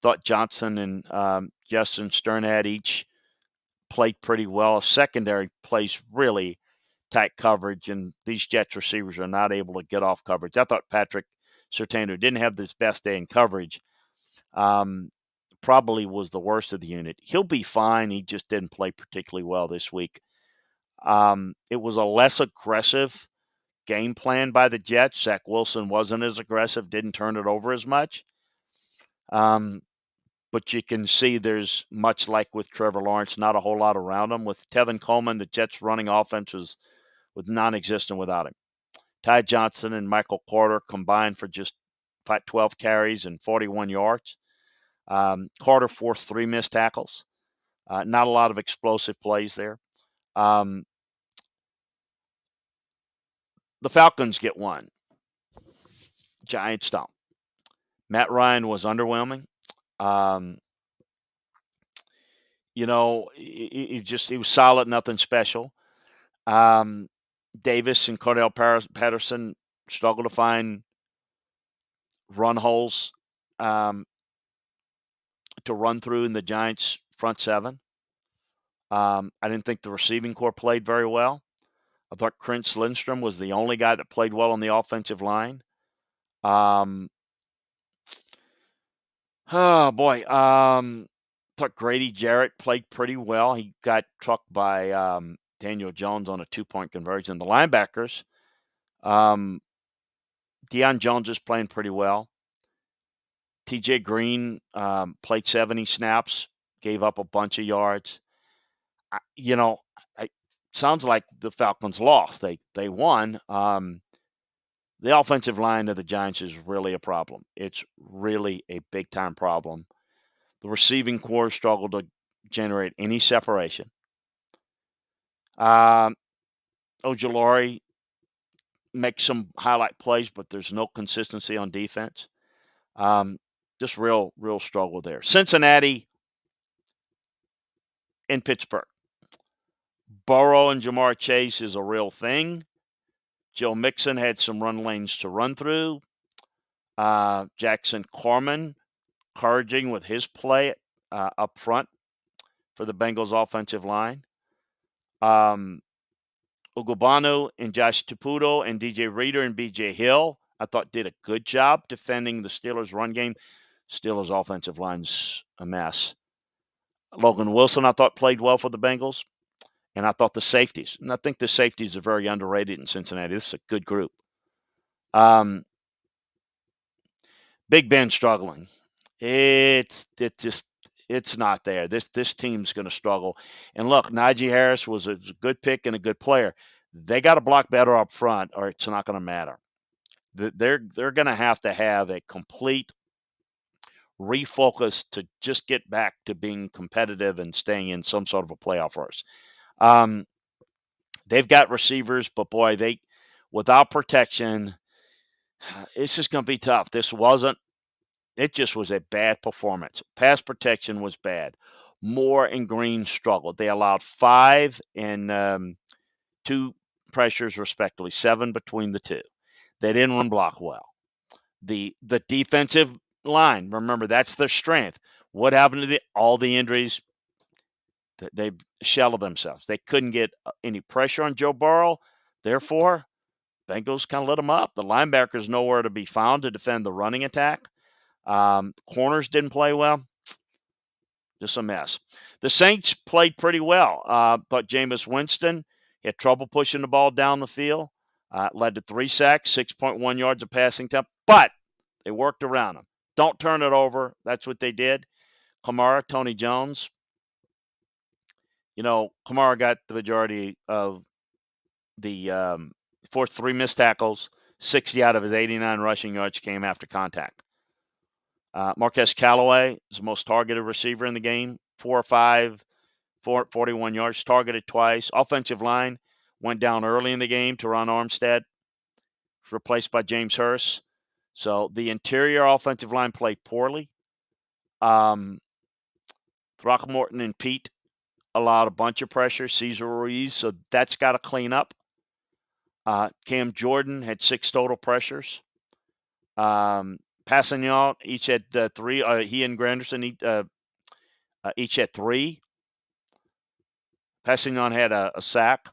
Thought Johnson and Justin Sternad each played pretty well. Secondary plays really tight coverage, and these Jets receivers are not able to get off coverage. I thought Patrick Surtain, who didn't have his best day in coverage, probably was the worst of the unit. He'll be fine. He just didn't play particularly well this week. It was a less aggressive game plan by the Jets. Zach Wilson wasn't as aggressive, didn't turn it over as much. But you can see there's much like with Trevor Lawrence, not a whole lot around him. With Tevin Coleman, the Jets' running offense was non-existent without him. Ty Johnson and Michael Carter combined for just 12 carries and 41 yards. Carter forced 3 missed tackles. Not a lot of explosive plays there. The Falcons get one. Giant stomp. Matt Ryan was underwhelming. He was solid, nothing special. Davis and Cordell Patterson struggled to find run holes to run through in the Giants' front seven. I didn't think the receiving corps played very well. I thought Chris Lindstrom was the only guy that played well on the offensive line. Thought Grady Jarrett played pretty well. He got trucked by Daniel Jones on a 2-point conversion. The linebackers, Deion Jones is playing pretty well. TJ Green played 70 snaps, gave up a bunch of yards. It sounds like the Falcons lost. They won. The offensive line of the Giants is really a problem. It's really a big-time problem. The receiving corps struggled to generate any separation. Ojulari makes some highlight plays, but there's no consistency on defense. Just real struggle there. Cincinnati and Pittsburgh. Burrow and Jamar Chase is a real thing. Joe Mixon had some run lanes to run through. Jackson Carman encouraging with his play up front for the Bengals offensive line. Ugobanu and Josh Caputo and DJ Reader and BJ Hill, I thought, did a good job defending the Steelers' run game. Steelers' offensive line's a mess. Logan Wilson, I thought, played well for the Bengals. And I thought the safeties, and I think the safeties are very underrated in Cincinnati. This is a good group. Big Ben struggling. It's not there. This team's going to struggle. And look, Najee Harris was a good pick and a good player. They got to block better up front, or it's not going to matter. They're going to have a complete refocus to just get back to being competitive and staying in some sort of a playoff race. They've got receivers, but boy, without protection, it's just going to be tough. It just was a bad performance. Pass protection was bad. Moore and Green struggled. They allowed 5 and 2 pressures, respectively, 7 between the two. They didn't run block well. The defensive line, remember, that's their strength. What happened to all the injuries? They shelled themselves. They couldn't get any pressure on Joe Burrow. Therefore, Bengals kind of lit them up. The linebackers nowhere to be found to defend the running attack. Corners didn't play well. Just a mess. The Saints played pretty well. Thought Jameis Winston had trouble pushing the ball down the field. Led to 3 sacks, 6.1 yards of passing time. But they worked around him. Don't turn it over. That's what they did. Kamara, Tony Jones. Kamara got the majority of the forced 3 missed tackles. 60 out of his 89 rushing yards came after contact. Marquez Callaway is the most targeted receiver in the game. 4 or 5, 41 yards, targeted twice. Offensive line went down early in the game. Teron Armstead was replaced by James Hurst. So the interior offensive line played poorly. Throckmorton and Pete allowed a bunch of pressure. Cesar Ruiz, so that's got to clean up. Cam Jordan had 6 total pressures. Passignon each had 3. He and Granderson each had 3. Passignon had a sack.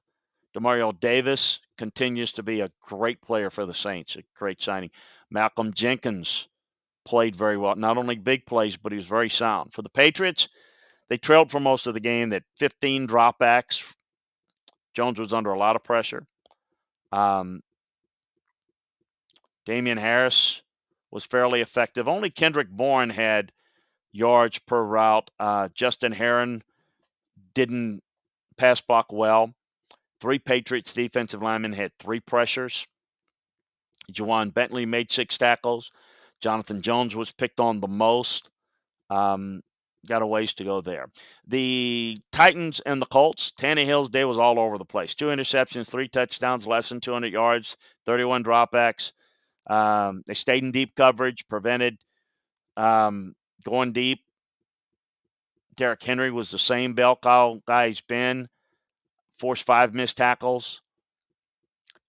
Demario Davis continues to be a great player for the Saints, a great signing. Malcolm Jenkins played very well. Not only big plays, but he was very sound. For the Patriots, they trailed for most of the game. They had 15 dropbacks. Jones was under a lot of pressure. Damian Harris was fairly effective. Only Kendrick Bourne had yards per route. Justin Herron didn't pass block well. 3 Patriots defensive linemen had 3 pressures. Juwan Bentley made 6 tackles. Jonathan Jones was picked on the most. Got a ways to go there. The Titans and the Colts, Tannehill's day was all over the place. 2 interceptions, 3 touchdowns, less than 200 yards, 31 dropbacks. They stayed in deep coverage, prevented going deep. Derrick Henry was the same bell cow guy he's been. Forced 5 missed tackles.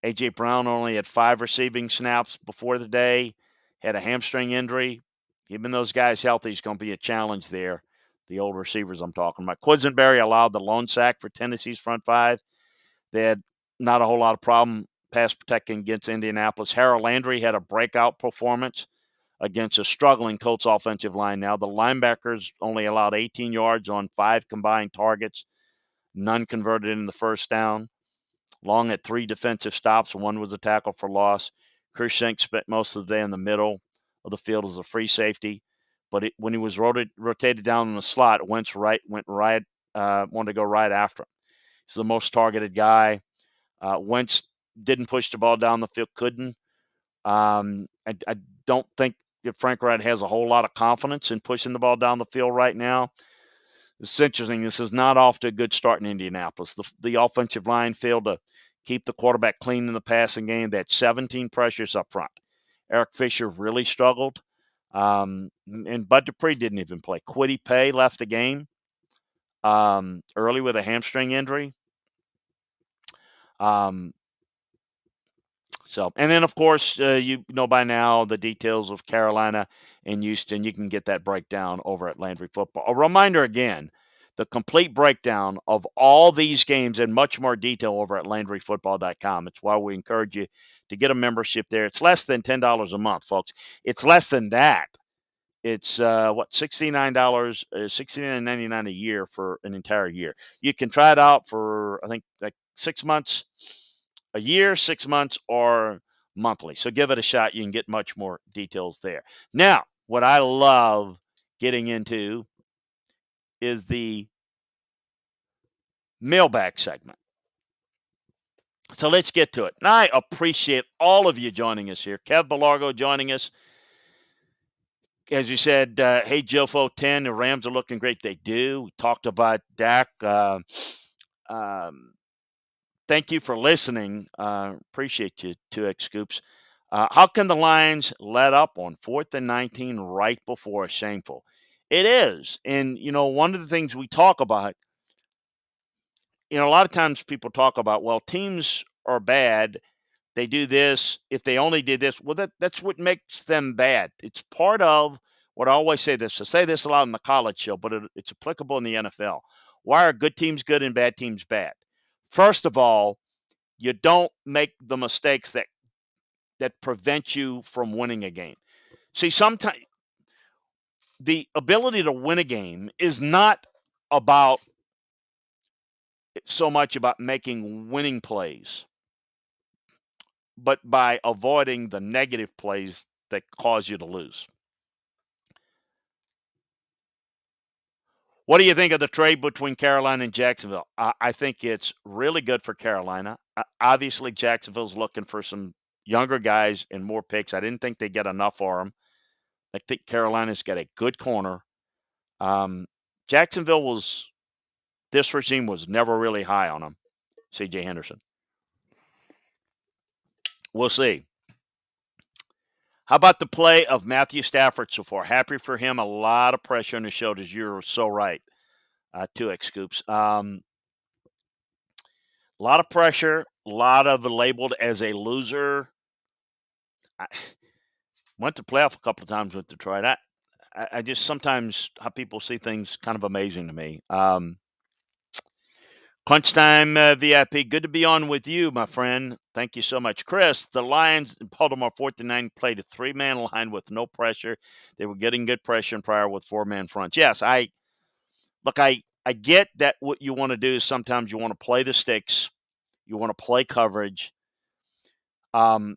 A.J. Brown only had 5 receiving snaps before the day. Had a hamstring injury. Keeping those guys healthy is going to be a challenge there. The old receivers I'm talking about. Quisenberry allowed the lone sack for Tennessee's front 5. They had not a whole lot of problem pass protecting against Indianapolis. Harold Landry had a breakout performance against a struggling Colts offensive line now. The linebackers only allowed 18 yards on 5 combined targets. None converted in the first down. Long had 3 defensive stops. 1 was a tackle for loss. Chris Shank spent most of the day in the middle of the field as a free safety. But when he was rotated down in the slot, Wentz wanted to go right after him. He's the most targeted guy. Wentz didn't push the ball down the field, couldn't. I don't think Frank Reich has a whole lot of confidence in pushing the ball down the field right now. It's interesting. This is not off to a good start in Indianapolis. The offensive line failed to keep the quarterback clean in the passing game. They had 17 pressures up front. Eric Fisher really struggled. And Bud Dupree didn't even play. Kwity Paye left the game early with a hamstring injury. And then, of course, you know by now the details of Carolina and Houston. You can get that breakdown over at Landry Football. A reminder again, the complete breakdown of all these games in much more detail over at LandryFootball.com. It's why we encourage you to get a membership there. It's less than $10 a month, folks. It's less than that. It's $69, $69.99 a year for an entire year. You can try it out for, I think, like 6 months. A year, 6 months, or monthly. So give it a shot. You can get much more details there. Now, what I love getting into is the mailbag segment. So let's get to it. And I appreciate all of you joining us here. Kev Belargo joining us. As you said, hey, Jofo 10, the Rams are looking great. They do. We talked about Dak. Thank you for listening. Appreciate you, 2X Scoops. How can the Lions let up on 4th and 19 right before a shameful? It is. And, one of the things we talk about, a lot of times people talk about, well, teams are bad. They do this. If they only did this, well, that's what makes them bad. It's part of what I always say this. I say this a lot in the college show, but it's applicable in the NFL. Why are good teams good and bad teams bad? First of all, you don't make the mistakes that prevent you from winning a game. See, sometimes the ability to win a game is not about so much about making winning plays, but by avoiding the negative plays that cause you to lose. What do you think of the trade between Carolina and Jacksonville? I think it's really good for Carolina. Obviously, Jacksonville's looking for some younger guys and more picks. I didn't think they'd get enough for them. I think Carolina's got a good corner. Jacksonville this regime was never really high on them. C.J. Henderson. We'll see. How about the play of Matthew Stafford so far? Happy for him. A lot of pressure on his shoulders. You're so right. 2X Scoops. A lot of pressure. A lot of labeled as a loser. I went to playoff a couple of times with Detroit. I just sometimes how people see things kind of amazing to me. Crunch Time VIP, good to be on with you, my friend. Thank you so much. Chris, the Lions in Baltimore 4th and 9 played a 3-man line with no pressure. They were getting good pressure and prior with 4-man fronts. Yes, I get that what you want to do is sometimes you want to play the sticks. You want to play coverage. Let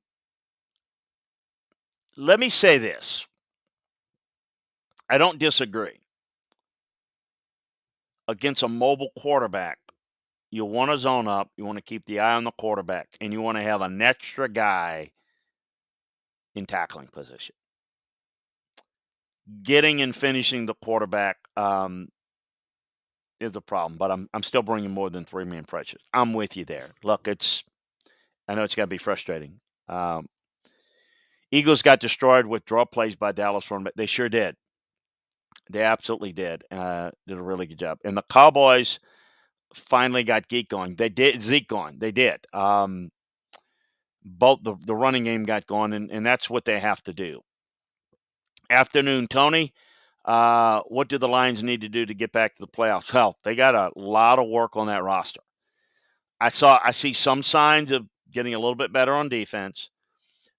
me say this. I don't disagree. Against a mobile quarterback, you want to zone up. You want to keep the eye on the quarterback, and you want to have an extra guy in tackling position. Getting and finishing the quarterback is a problem, but I'm still bringing more than 3-man pressures. I'm with you there. Look, I know it's got to be frustrating. Eagles got destroyed with draw plays by Dallas from it. They sure did. They absolutely did. Did a really good job. And the Cowboys finally got Zeke going. They did. They did. Both the running game got going, and that's what they have to do. Afternoon, Tony. What do the Lions need to do to get back to the playoffs? Hell, they got a lot of work on that roster. I see some signs of getting a little bit better on defense.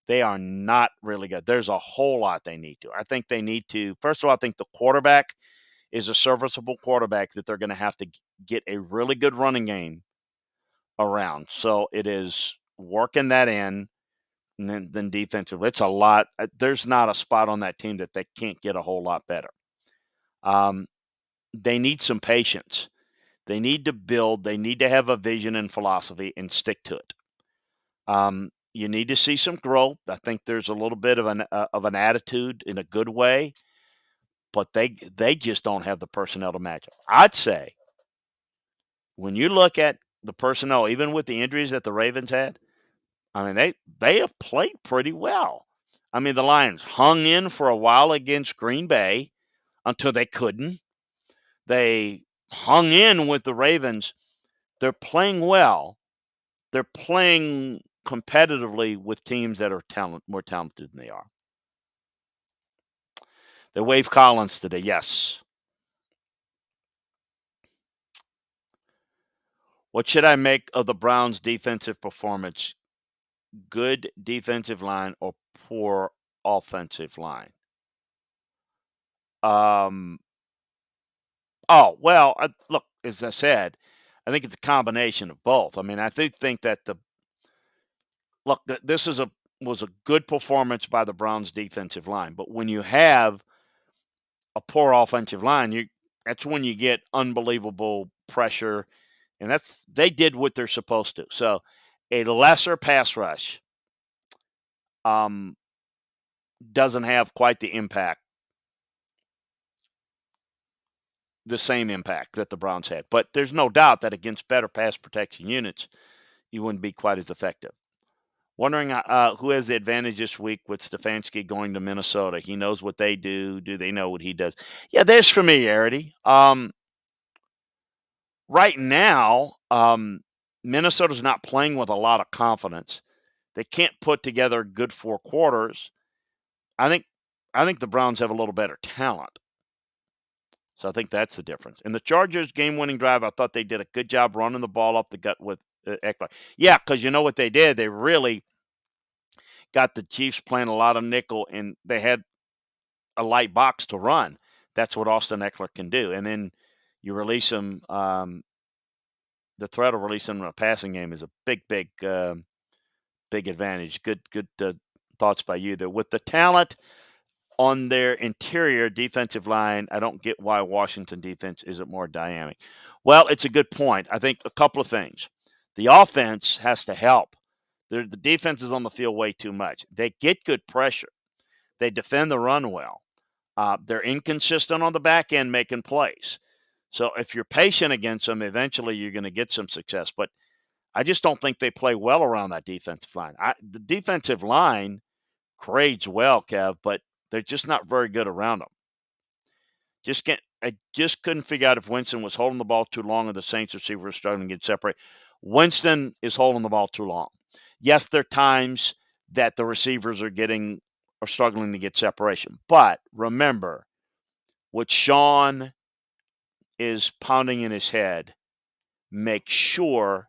They are not really good. There's a whole lot they need to. I think they need to. First of all, I think the quarterback is a serviceable quarterback that they're going to have to get a really good running game around. So it is working that in. And then defensive. It's a lot. There's not a spot on that team that they can't get a whole lot better. They need some patience. They need to build. They need to have a vision and philosophy and stick to it. You need to see some growth. I think there's a little bit of an attitude in a good way, but they just don't have the personnel to match it. I'd say when you look at the personnel, even with the injuries that the Ravens had, I mean, they have played pretty well. I mean, the Lions hung in for a while against Green Bay until they couldn't. They hung in with the Ravens. They're playing well. They're playing competitively with teams that are more talented than they are. They waived Collins today, yes. What should I make of the Browns' defensive performance? Good defensive line or poor offensive line? Look, as I said, I think it's a combination of both. I mean, I think that this was a good performance by the Browns defensive line, but when you have a poor offensive line, that's when you get unbelievable pressure, and they did what they're supposed to. So, a lesser pass rush doesn't have quite the same impact that the Browns had. But there's no doubt that against better pass protection units, you wouldn't be quite as effective. Wondering who has the advantage this week with Stefanski going to Minnesota. He knows what they do. Do they know what he does? Yeah, there's familiarity. Right now, Minnesota's not playing with a lot of confidence. They can't put together good 4 quarters. I think the Browns have a little better talent. So I think that's the difference. In the Chargers' game-winning drive, I thought they did a good job running the ball up the gut with Eckler. Yeah, because you know what they did? They really got the Chiefs playing a lot of nickel, and they had a light box to run. That's what Austin Eckler can do. And then you release him. The threat of releasing him in a passing game is a big advantage. Good thoughts by you there. With the talent on their interior defensive line, I don't get why Washington defense isn't more dynamic. Well, it's a good point. I think a couple of things. The offense has to help. The defense is on the field way too much. They get good pressure. They defend the run well. They're inconsistent on the back end making plays. So if you're patient against them, eventually you're going to get some success. But I just don't think they play well around that defensive line. The defensive line grades well, Kev, but they're just not very good around him. I just couldn't figure out if Winston was holding the ball too long or the Saints receiver was struggling to get separate. Winston is holding the ball too long. Yes, there are times that the receivers are struggling to get separation. But remember, what Sean is pounding in his head, make sure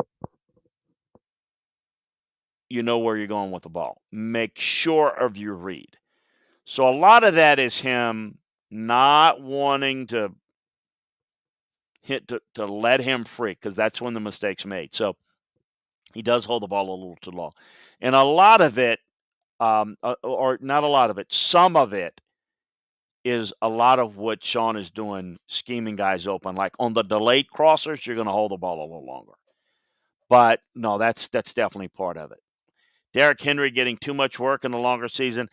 you know where you're going with the ball. Make sure of your read. So a lot of that is him not wanting to let him free, because that's when the mistake's made. So he does hold the ball a little too long. And a lot of it, or not a lot of it, some of it is a lot of what Sean is doing, scheming guys open. Like on the delayed crossers, you're going to hold the ball a little longer. But no, that's definitely part of it. Derrick Henry getting too much work in the longer season.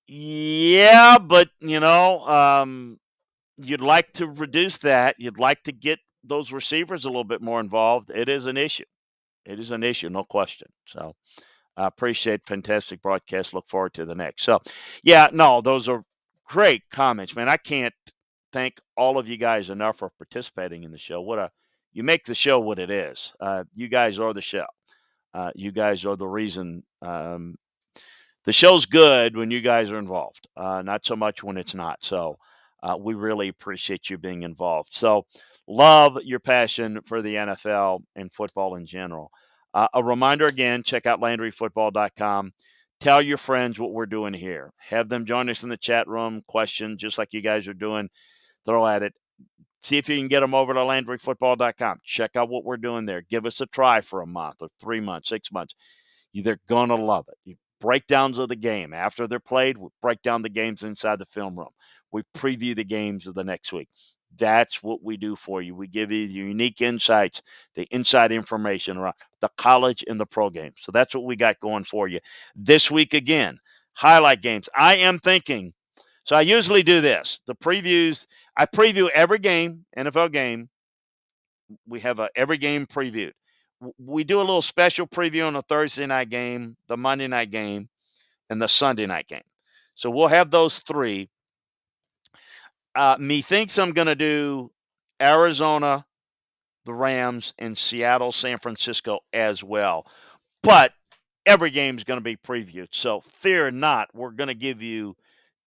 Yeah, but, you'd like to reduce that. You'd like to get those receivers a little bit more involved. It is an issue. It is an issue, no question. So I appreciate fantastic broadcast. Look forward to the next. So, yeah, no, those are great comments, man. I can't thank all of you guys enough for participating in the show. You make the show what it is. You guys are the show. You guys are the reason. The show's good when you guys are involved, not so much when it's not. So we really appreciate you being involved. So love your passion for the NFL and football in general. A reminder again, check out LandryFootball.com. Tell your friends what we're doing here. Have them join us in the chat room, question just like you guys are doing. Throw at it. See if you can get them over to LandryFootball.com. Check out what we're doing there. Give us a try for a month or 3 months, 6 months. They're going to love it. Breakdowns of the game. After they're played, we break down the games inside the film room. We preview the games of the next week. That's what we do for you. We give you the unique insights, the inside information around the college and the pro game. So that's what we got going for you. This week, again, highlight games. I am thinking, so I usually do this. The previews, I preview every game, NFL game. We have every game previewed. We do a little special preview on the Thursday night game, the Monday night game, and the Sunday night game. So we'll have those three. Methinks I'm going to do Arizona, the Rams, and Seattle, San Francisco as well. But every game is going to be previewed. So fear not. We're going to give you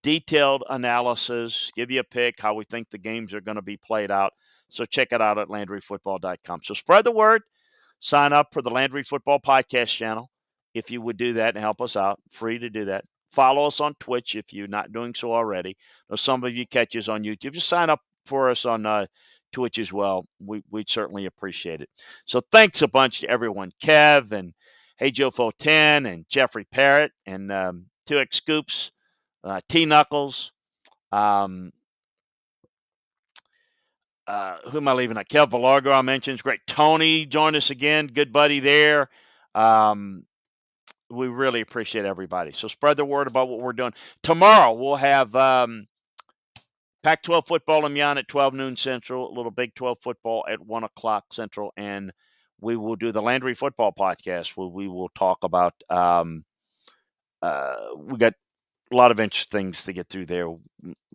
detailed analysis, give you a pick, how we think the games are going to be played out. So check it out at LandryFootball.com. So spread the word. Sign up for the Landry Football Podcast channel if you would do that and help us out. Free to do that. Follow us on Twitch if you're not doing so already. Or some of you catch us on YouTube. Just sign up for us on Twitch as well. We'd certainly appreciate it. So thanks a bunch to everyone. Kev and Hey Joe Foten and Jeffrey Parrott and 2X Scoops, T Knuckles. Who am I leaving out? Kel Valargo, I mentioned. Great. Tony joined us again. Good buddy there. We really appreciate everybody. So spread the word about what we're doing. Tomorrow we'll have Pac-12 football in Miami at 12 noon Central, a little Big 12 football at 1 o'clock Central, and we will do the Landry Football Podcast where we will talk about we got a lot of interesting things to get through there.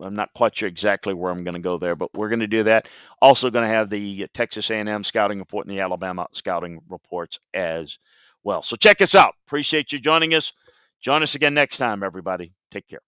I'm not quite sure exactly where I'm going to go there, but we're going to do that. Also going to have the Texas A&M scouting report and the Alabama scouting reports as well. So check us out. Appreciate you joining us. Join us again next time, everybody. Take care.